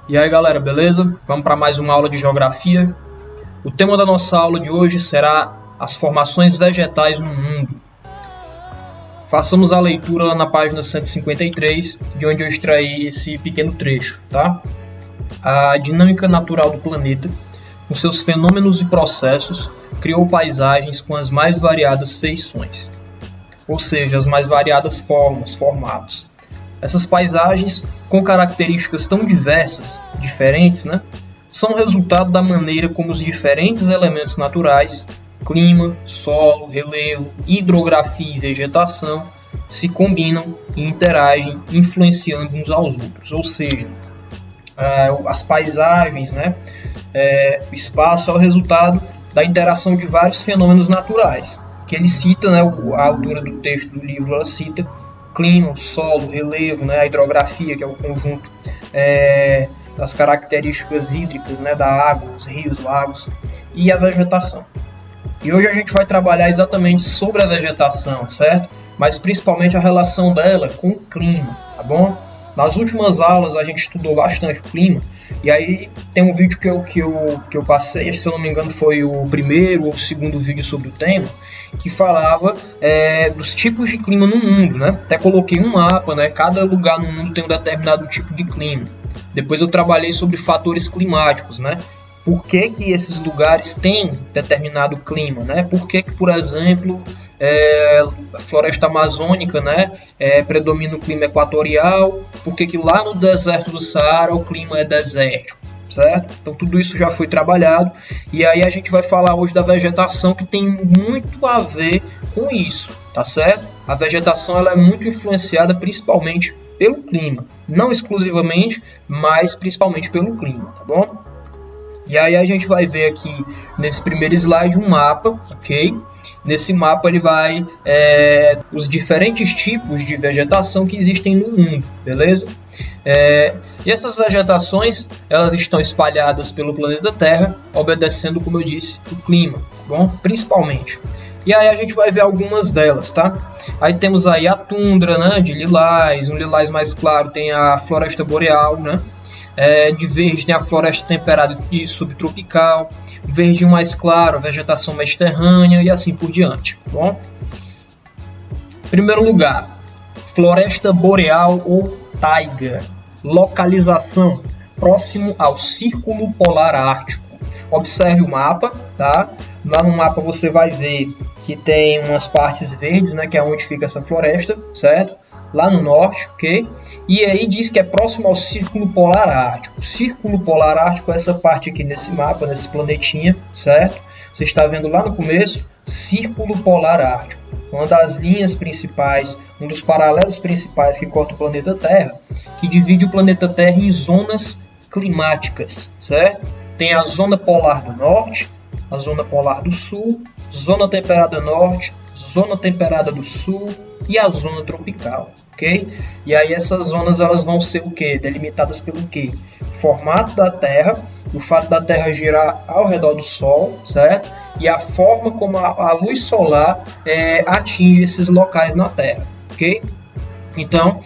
E aí galera, beleza? Vamos para mais uma aula de geografia. O tema da nossa aula de hoje será as formações vegetais no mundo. Façamos a leitura lá na página 153, de onde eu extraí esse pequeno trecho, tá? A dinâmica natural do planeta, com seus fenômenos e processos, criou paisagens com as mais variadas feições, ou seja, as mais variadas formas, formatos. Essas paisagens, com características tão diversas, diferentes, são resultado da maneira como os diferentes elementos naturais, clima, solo, relevo, hidrografia e vegetação, se combinam e interagem, influenciando uns aos outros. Ou seja, as paisagens, o espaço é o resultado da interação de vários fenômenos naturais, que ele cita, a autora do texto do livro, ela cita clima, solo, relevo, a hidrografia, que é o conjunto das características hídricas, da água, os rios, lagos, e a vegetação. E hoje a gente vai trabalhar exatamente sobre a vegetação, certo? Mas principalmente a relação dela com o clima, tá bom? Nas últimas aulas a gente estudou bastante o clima, e aí tem um vídeo que eu passei, se eu não me engano foi o primeiro ou o segundo vídeo sobre o tema, que falava dos tipos de clima no mundo, Até coloquei um mapa, Cada lugar no mundo tem um determinado tipo de clima. Depois eu trabalhei sobre fatores climáticos, Por que esses lugares têm determinado clima, Por que, por exemplo, a floresta amazônica, predomina o clima equatorial? Por que lá no deserto do Saara o clima é desértico, certo? Então tudo isso já foi trabalhado, e aí a gente vai falar hoje da vegetação, que tem muito a ver com isso, tá certo? A vegetação ela é muito influenciada principalmente pelo clima, não exclusivamente, mas principalmente pelo clima, tá bom? E aí a gente vai ver aqui nesse primeiro slide um mapa, ok? Nesse mapa ele vai os diferentes tipos de vegetação que existem no mundo, beleza? E essas vegetações elas estão espalhadas pelo planeta Terra, obedecendo, como eu disse, o clima, tá bom? Principalmente. E aí a gente vai ver algumas delas, tá? Aí temos aí a tundra, de lilás, um lilás mais claro tem a floresta boreal, de verde tem a floresta temperada e subtropical, verde mais claro, a vegetação mediterrânea e assim por diante, tá bom? Em primeiro lugar, floresta boreal ou taiga, localização próximo ao Círculo Polar Ártico. Observe o mapa, tá? Lá no mapa você vai ver que tem umas partes verdes, que é onde fica essa floresta, certo? Lá no norte, ok? E aí diz que é próximo ao Círculo Polar Ártico. O Círculo Polar Ártico é essa parte aqui nesse mapa, nesse planetinha, certo? Você está vendo lá no começo, Círculo Polar Ártico. Uma das linhas principais, um dos paralelos principais que corta o planeta Terra, que divide o planeta Terra em zonas climáticas, certo? Tem a zona polar do norte, a zona polar do sul, zona temperada norte, zona temperada do sul e a zona tropical, ok? E aí essas zonas elas vão ser o quê? Delimitadas pelo quê? Formato da Terra, o fato da Terra girar ao redor do Sol, certo? E a forma como a luz solar atinge esses locais na Terra, ok? Então,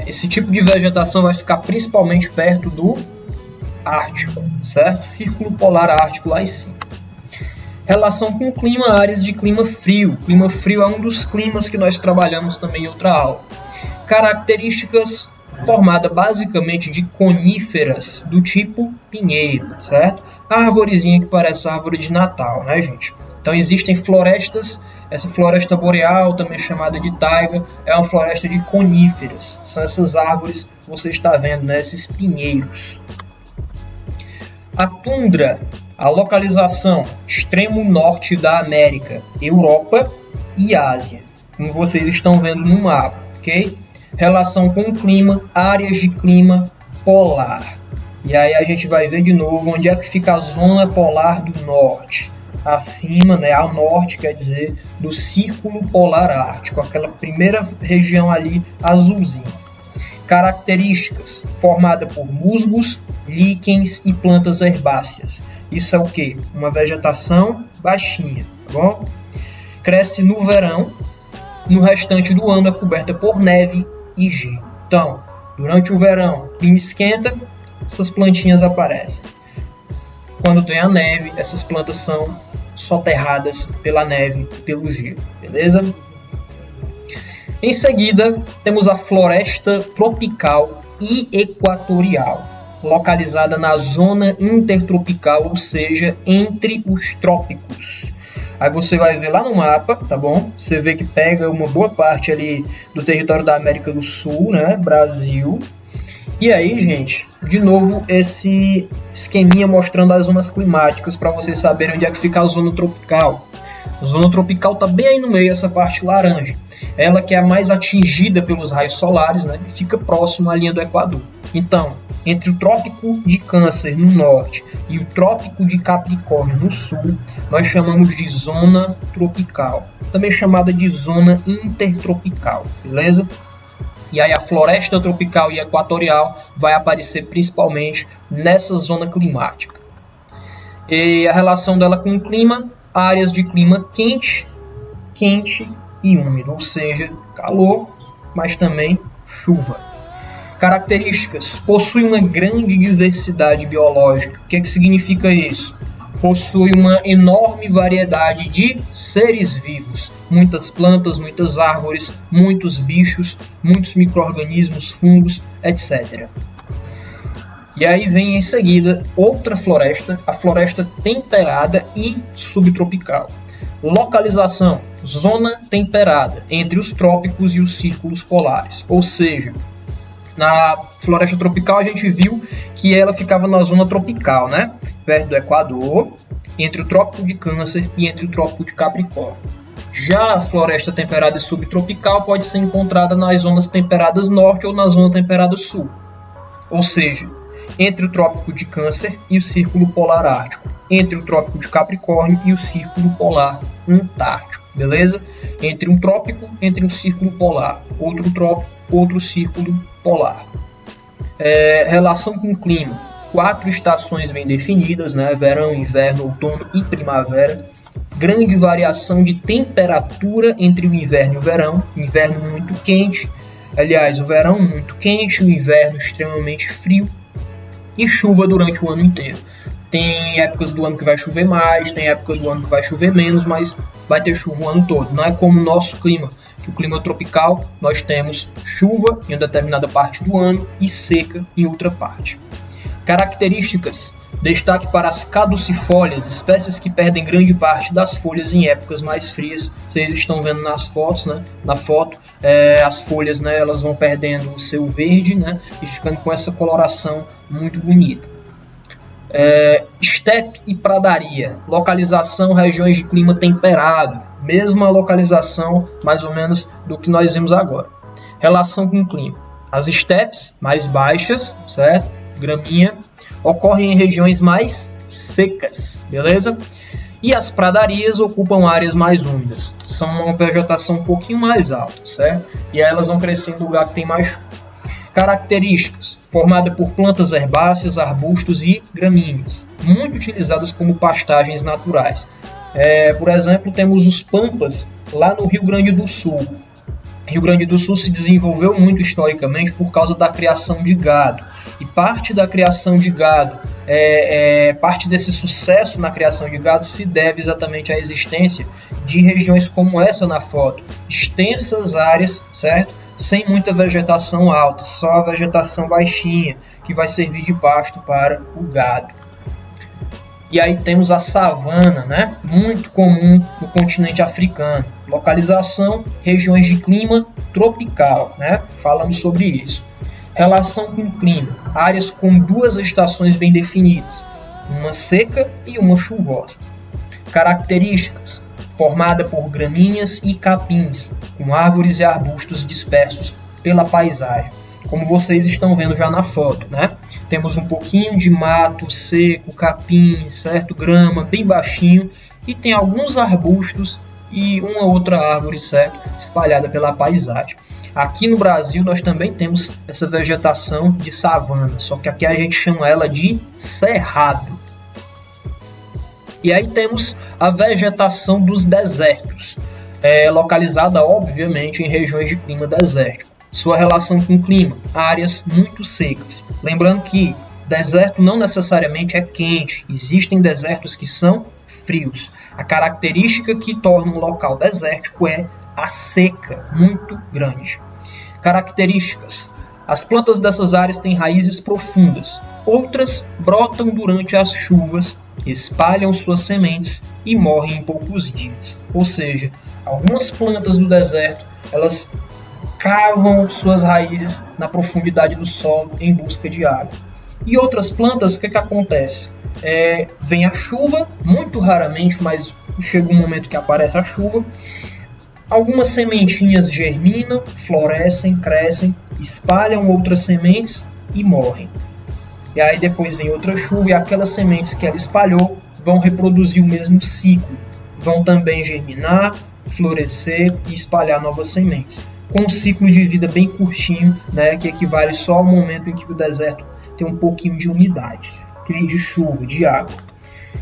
esse tipo de vegetação vai ficar principalmente perto do Ártico, certo? Círculo Polar Ártico lá em cima. Relação com o clima, áreas de clima frio. Clima frio é um dos climas que nós trabalhamos também em outra aula. Características formada basicamente de coníferas do tipo pinheiro, certo? A arvorezinha que parece árvore de Natal, gente? Então existem florestas, essa floresta boreal, também chamada de taiga, é uma floresta de coníferas. São essas árvores que você está vendo, esses pinheiros. A tundra, a localização extremo norte da América, Europa e Ásia, como vocês estão vendo no mapa, ok? Relação com o clima, áreas de clima polar. E aí a gente vai ver de novo onde é que fica a zona polar do norte. Acima, ao norte, quer dizer, do Círculo Polar Ártico, aquela primeira região ali azulzinha. Características, formada por musgos, líquens e plantas herbáceas. Isso é o quê? Uma vegetação baixinha, tá bom? Cresce no verão, no restante do ano é coberta por neve e gelo. Então, durante o verão, o clima esquenta, essas plantinhas aparecem. Quando tem a neve, essas plantas são soterradas pela neve e pelo gelo, beleza? Em seguida, temos a floresta tropical e equatorial, localizada na zona intertropical, ou seja, entre os trópicos. Aí você vai ver lá no mapa, tá bom? Você vê que pega uma boa parte ali do território da América do Sul, né? Brasil. E aí, gente, de novo esse esqueminha mostrando as zonas climáticas para vocês saberem onde é que fica a zona tropical. A zona tropical tá bem aí no meio, essa parte laranja. Ela que é a mais atingida pelos raios solares, né? E fica próximo à linha do Equador. Então, entre o Trópico de Câncer no norte e o Trópico de Capricórnio no sul, nós chamamos de zona tropical, também chamada de zona intertropical, beleza? E aí a floresta tropical e equatorial vai aparecer principalmente nessa zona climática. E a relação dela com o clima, áreas de clima quente e úmido, ou seja, calor, mas também chuva. Características: possui uma grande diversidade biológica. O que significa isso? Possui uma enorme variedade de seres vivos, muitas plantas, muitas árvores, muitos bichos, muitos micro-organismos, fungos, etc. E aí vem em seguida outra floresta, a floresta temperada e subtropical. Localização: zona temperada, entre os trópicos e os círculos polares, ou seja, na floresta tropical a gente viu que ela ficava na zona tropical, né? Perto do Equador, entre o Trópico de Câncer e entre o Trópico de Capricórnio. Já a floresta temperada e subtropical pode ser encontrada nas zonas temperadas norte ou na zona temperada sul, ou seja, entre o Trópico de Câncer e o Círculo Polar Ártico, entre o Trópico de Capricórnio e o Círculo Polar Antártico, beleza? Entre um trópico, entre um círculo polar, outro trópico, outro círculo polar. Relação com o clima: 4 estações bem definidas, né? Verão, inverno, outono e primavera. Grande variação de temperatura entre o inverno e o verão. Inverno muito quente, aliás, o verão muito quente, o inverno extremamente frio, e chuva durante o ano inteiro. Tem épocas do ano que vai chover mais, tem épocas do ano que vai chover menos, mas vai ter chuva o ano todo. Não é como o nosso clima, que o clima tropical nós temos chuva em uma determinada parte do ano e seca em outra parte. Características: destaque para as caducifólias, espécies que perdem grande parte das folhas em épocas mais frias. Vocês estão vendo nas fotos, né? Na foto, as folhas, né, elas vão perdendo o seu verde, né, e ficando com essa coloração muito bonita. Estepe e pradaria, localização: regiões de clima temperado, mesma localização mais ou menos do que nós vimos agora. Relação com o clima: as estepes mais baixas, certo? Graminha, ocorrem em regiões mais secas, beleza? E as pradarias ocupam áreas mais úmidas, são uma vegetação um pouquinho mais alta, certo? E aí elas vão crescer em lugar que tem mais chuva. Características: formada por plantas herbáceas, arbustos e gramíneas, muito utilizadas como pastagens naturais. Por exemplo, temos os pampas lá no Rio Grande do Sul. Rio Grande do Sul se desenvolveu muito historicamente por causa da criação de gado. E parte da criação de gado, parte desse sucesso na criação de gado se deve exatamente à existência de regiões como essa na foto. Extensas áreas, certo? Sem muita vegetação alta, só a vegetação baixinha, que vai servir de pasto para o gado. E aí temos a savana, né? Muito comum no continente africano. Localização: regiões de clima tropical, né? Falamos sobre isso. Relação com o clima: áreas com 2 estações bem definidas, uma seca e uma chuvosa. Características: formada por gramíneas e capins, com árvores e arbustos dispersos pela paisagem, como vocês estão vendo já na foto, né? Temos um pouquinho de mato seco, capim, certo? Grama bem baixinho, e tem alguns arbustos e uma outra árvore, certo? Espalhada pela paisagem. Aqui no Brasil nós também temos essa vegetação de savana, só que aqui a gente chama ela de cerrado. E aí temos a vegetação dos desertos, localizada obviamente em regiões de clima desértico. Sua relação com o clima: áreas muito secas. Lembrando que Deserto não necessariamente é quente, existem desertos que são frios. A característica que torna um local desértico é a seca muito grande. Características: as plantas dessas áreas têm raízes profundas, outras brotam durante as chuvas, espalham suas sementes e morrem em poucos dias. Ou seja, algumas plantas do deserto, elas cavam suas raízes na profundidade do solo em busca de água. E outras plantas, o que acontece? Vem a chuva, muito raramente, mas chega um momento que aparece a chuva. Algumas sementinhas germinam, florescem, crescem, espalham outras sementes e morrem. E aí depois vem outra chuva e aquelas sementes que ela espalhou vão reproduzir o mesmo ciclo. Vão também germinar, florescer e espalhar novas sementes. Com um ciclo de vida bem curtinho, né, que equivale só ao momento em que o deserto tem um pouquinho de umidade, de chuva, de água.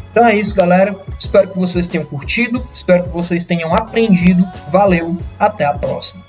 Então é isso, galera. Espero que vocês tenham curtido, espero que vocês tenham aprendido. Valeu, até a próxima.